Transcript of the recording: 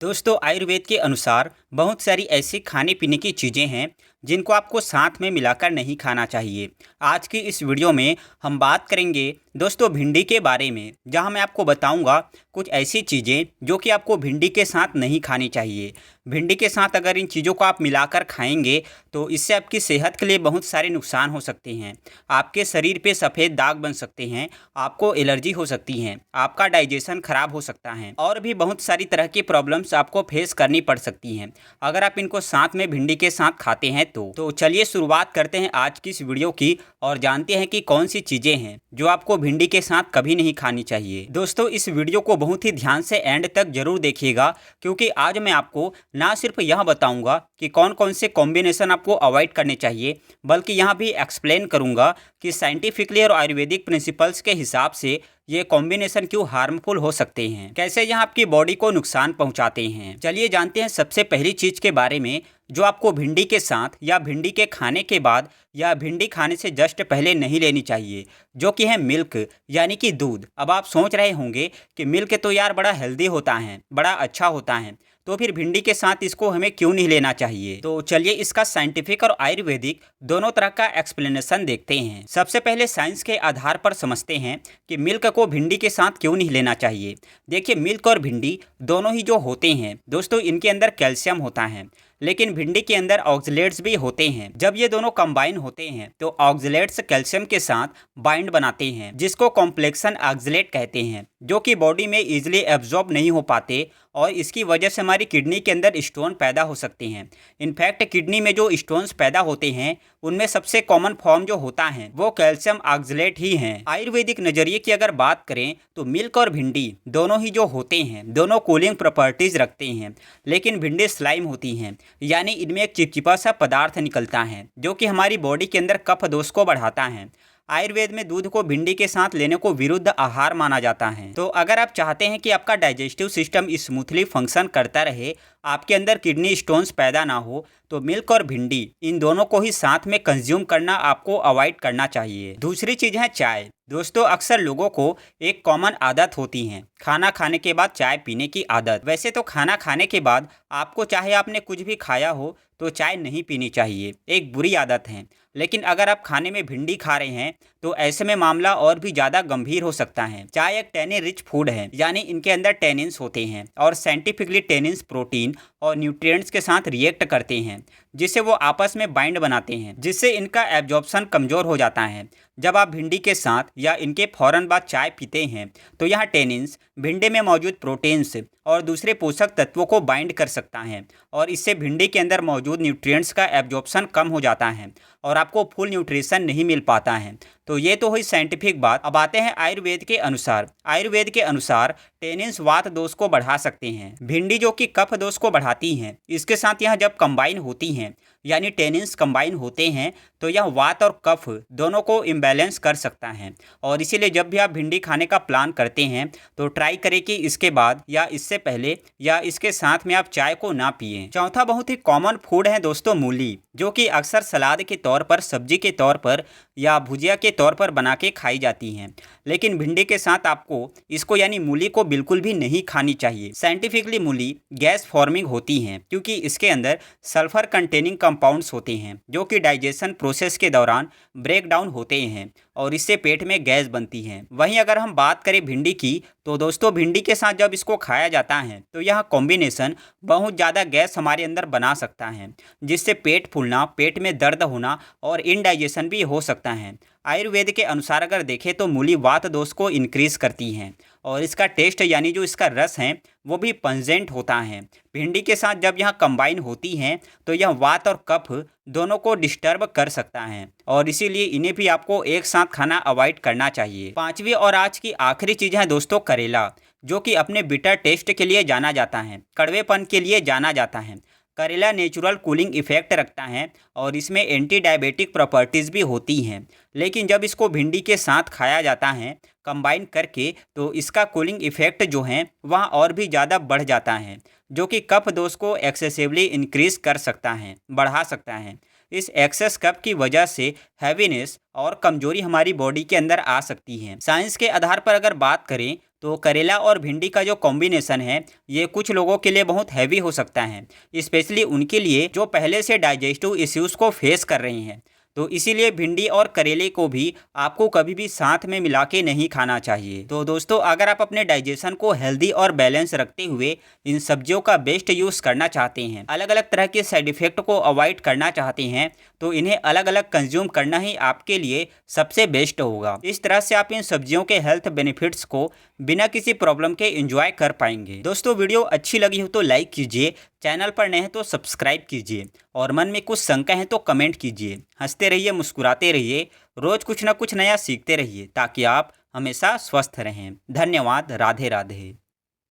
दोस्तों आयुर्वेद के अनुसार बहुत सारी ऐसी खाने पीने की चीज़ें हैं जिनको आपको साथ में मिलाकर नहीं खाना चाहिए। आज की इस वीडियो में हम बात करेंगे दोस्तों भिंडी के बारे में, जहां मैं आपको बताऊंगा कुछ ऐसी चीज़ें जो कि आपको भिंडी के साथ नहीं खानी चाहिए। भिंडी के साथ अगर इन चीज़ों को आप मिलाकर खाएंगे तो इससे आपकी सेहत के लिए बहुत सारे नुकसान हो सकते हैं। आपके शरीर पे सफ़ेद दाग बन सकते हैं, आपको एलर्जी हो सकती है, आपका डाइजेशन खराब हो सकता है और भी बहुत सारी तरह की प्रॉब्लम्स आपको फेस करनी पड़ सकती हैं अगर आप इनको साथ में भिंडी के साथ खाते हैं तो चलिए शुरुआत करते हैं आज की इस वीडियो की और जानते हैं कि कौन सी चीज़ें हैं जो आपको भिंडी के साथ कभी नहीं खानी चाहिए। दोस्तों इस वीडियो को बहुत ही ध्यान से एंड तक जरूर देखिएगा, क्योंकि आज मैं आपको ना सिर्फ यह बताऊंगा कि कौन कौन से कॉम्बिनेशन आपको अवॉइड करने चाहिए, बल्कि यहाँ भी एक्सप्लेन करूंगा कि साइंटिफिकली और आयुर्वेदिक प्रिंसिपल्स के हिसाब से ये कॉम्बिनेशन क्यों हार्मफुल हो सकते हैं, कैसे यह आपकी बॉडी को नुकसान पहुंचाते हैं। चलिए जानते हैं सबसे पहली चीज़ के बारे में जो आपको भिंडी के साथ या भिंडी के खाने के बाद या भिंडी खाने से जस्ट पहले नहीं लेनी चाहिए, जो कि है मिल्क यानी कि दूध। अब आप सोच रहे होंगे कि मिल्क तो यार बड़ा हेल्दी होता है, बड़ा अच्छा होता है, तो फिर भिंडी के साथ इसको हमें क्यों नहीं लेना चाहिए। तो चलिए इसका साइंटिफिक और आयुर्वेदिक दोनों तरह का एक्सप्लेनेशन देखते हैं। सबसे पहले साइंस के आधार पर समझते हैं कि मिल्क को भिंडी के साथ क्यों नहीं लेना चाहिए। देखिए मिल्क और भिंडी दोनों ही जो होते हैं दोस्तों, इनके अंदर कैल्शियम होता है, लेकिन भिंडी के अंदर ऑक्सलेट्स भी होते हैं। जब ये दोनों कंबाइन होते हैं तो ऑक्सलेट्स कैल्शियम के साथ बाइंड बनाते हैं, जिसको कॉम्प्लेक्सन ऑक्सलेट कहते हैं, जो कि बॉडी में इजीली एब्जॉर्ब नहीं हो पाते और इसकी वजह से हमारी किडनी के अंदर स्टोन पैदा हो सकते हैं। इनफैक्ट किडनी में जो स्टोन्स पैदा होते हैं उनमें सबसे कॉमन फॉर्म जो होता है वो कैल्शियम ऑक्सलेट ही है। आयुर्वेदिक नज़रिए की अगर बात करें तो मिल्क और भिंडी दोनों ही जो होते हैं दोनों कूलिंग प्रॉपर्टीज रखते हैं, लेकिन भिंडी स्लाइम होती हैं, यानी इनमें एक चिपचिपा सा पदार्थ निकलता है जो कि हमारी बॉडी के अंदर कफ दोष को बढ़ाता है। आयुर्वेद में दूध को भिंडी के साथ लेने को विरुद्ध आहार माना जाता है। तो अगर आप चाहते हैं कि आपका डाइजेस्टिव सिस्टम स्मूथली फंक्शन करता रहे, आपके अंदर किडनी स्टोन्स पैदा ना हो, तो मिल्क और भिंडी इन दोनों को ही साथ में कंज्यूम करना आपको अवॉइड करना चाहिए। दूसरी चीज़ है चाय। दोस्तों अक्सर लोगों को एक कॉमन आदत होती है खाना खाने के बाद चाय पीने की आदत। वैसे तो खाना खाने के बाद आपको चाहे आपने कुछ भी खाया हो तो चाय नहीं पीनी चाहिए, एक बुरी आदत है। लेकिन अगर आप खाने में भिंडी खा रहे हैं तो ऐसे में मामला और भी ज़्यादा गंभीर हो सकता है। चाय एक टेनिन रिच फूड है, यानी इनके अंदर टेनिन्स होते हैं और साइंटिफिकली टेनिन्स प्रोटीन और न्यूट्रिएंट्स के साथ रिएक्ट करते हैं, जिससे वो आपस में बाइंड बनाते हैं, जिससे इनका एब्जॉर्प्शन कमज़ोर हो जाता है। जब आप भिंडी के साथ या इनके फ़ौरन बाद चाय पीते हैं तो यह टेनिन्स भिंडी में मौजूद प्रोटीन्स और दूसरे पोषक तत्वों को बाइंड कर सकता है और इससे भिंडी के अंदर मौजूद न्यूट्रिएंट्स का एब्जॉर्प्शन कम हो जाता है और आपको फुल न्यूट्रिशन नहीं मिल पाता है। तो ये तो हुई साइंटिफिक बात। अब आते हैं आयुर्वेद के अनुसार। आयुर्वेद के अनुसार टेनिन्स वात दोष को बढ़ा सकते हैं। भिंडी जो कि कफ दोष को बढ़ाती हैं, इसके साथ यह जब कंबाइन होती हैं यानी टेनिन्स कंबाइन होते हैं तो यह वात और कफ दोनों को इम्बैलेंस कर सकता है और इसीलिए जब भी आप भिंडी खाने का प्लान करते हैं तो ट्राई करें कि इसके बाद या इससे पहले या इसके साथ में आप चाय को ना पिएं। चौथा बहुत ही कॉमन फूड है दोस्तों मूली, जो कि अक्सर सलाद के तौर पर, सब्जी के तौर पर या भुजिया के तौर पर बना के खाई जाती हैं, लेकिन भिंडी के साथ आपको इसको यानी मूली को बिल्कुल भी नहीं खानी चाहिए। साइंटिफिकली मूली गैस फॉर्मिंग होती हैं क्योंकि इसके अंदर सल्फर कंटेनिंग कंपाउंड्स होते हैं जो कि डाइजेशन प्रोसेस के दौरान ब्रेक डाउन होते हैं और इससे पेट में गैस बनती है। वहीं अगर हम बात करें भिंडी की तो दोस्तों भिंडी के साथ जब इसको खाया जाता है तो यह कॉम्बिनेशन बहुत ज़्यादा गैस हमारे अंदर बना सकता है, जिससे पेट फूलना, पेट में दर्द होना और इनडाइजेशन भी हो सकता है। आयुर्वेद के अनुसार अगर देखें तो मूली वात दोष को इंक्रीज करती हैं और इसका टेस्ट यानी जो इसका रस है वो भी पंजेंट होता है। भिंडी के साथ जब यह कंबाइन होती हैं तो यह वात और कफ दोनों को डिस्टर्ब कर सकता है और इसीलिए इन्हें भी आपको एक साथ खाना अवॉइड करना चाहिए। पांचवी और आज की आखिरी चीज़ है दोस्तों करेला, जो कि अपने बिटर टेस्ट के लिए जाना जाता है, कड़वेपन के लिए जाना जाता है। करेला नेचुरल कूलिंग इफेक्ट रखता है और इसमें एंटी डायबिटिक प्रॉपर्टीज़ भी होती हैं, लेकिन जब इसको भिंडी के साथ खाया जाता है कंबाइन करके तो इसका कूलिंग इफेक्ट जो है वह और भी ज़्यादा बढ़ जाता है, जो कि कफ दोष को एक्सेसिवली इंक्रीज कर सकता है, बढ़ा सकता है। इस एक्सेस कफ की वजह से हैवीनेस और कमजोरी हमारी बॉडी के अंदर आ सकती है। साइंस के आधार पर अगर बात करें तो करेला और भिंडी का जो कॉम्बिनेशन है ये कुछ लोगों के लिए बहुत हैवी हो सकता है, स्पेशली उनके लिए जो पहले से डाइजेस्टिव इश्यूज़ को फेस कर रहे हैं। तो इसीलिए भिंडी और करेले को भी आपको कभी भी साथ में मिला के नहीं खाना चाहिए। तो दोस्तों, अगर आप अपने डाइजेशन को हेल्दी और बैलेंस रखते हुए इन सब्जियों का बेस्ट यूज़ करना चाहते हैं, अलग अलग तरह के साइड इफ़ेक्ट को अवॉइड करना चाहते हैं, तो इन्हें अलग अलग कंज्यूम करना ही आपके लिए सबसे बेस्ट होगा। इस तरह से आप इन सब्जियों के हेल्थ बेनिफिट्स को बिना किसी प्रॉब्लम के एंजॉय कर पाएंगे। दोस्तों, वीडियो अच्छी लगी हो तो लाइक कीजिए, चैनल पर नए हैं तो सब्सक्राइब कीजिए और मन में कुछ शंका है तो कमेंट कीजिए। हंसते रहिए, मुस्कुराते रहिए, रोज कुछ ना कुछ नया सीखते रहिए ताकि आप हमेशा स्वस्थ रहें। धन्यवाद। राधे राधे।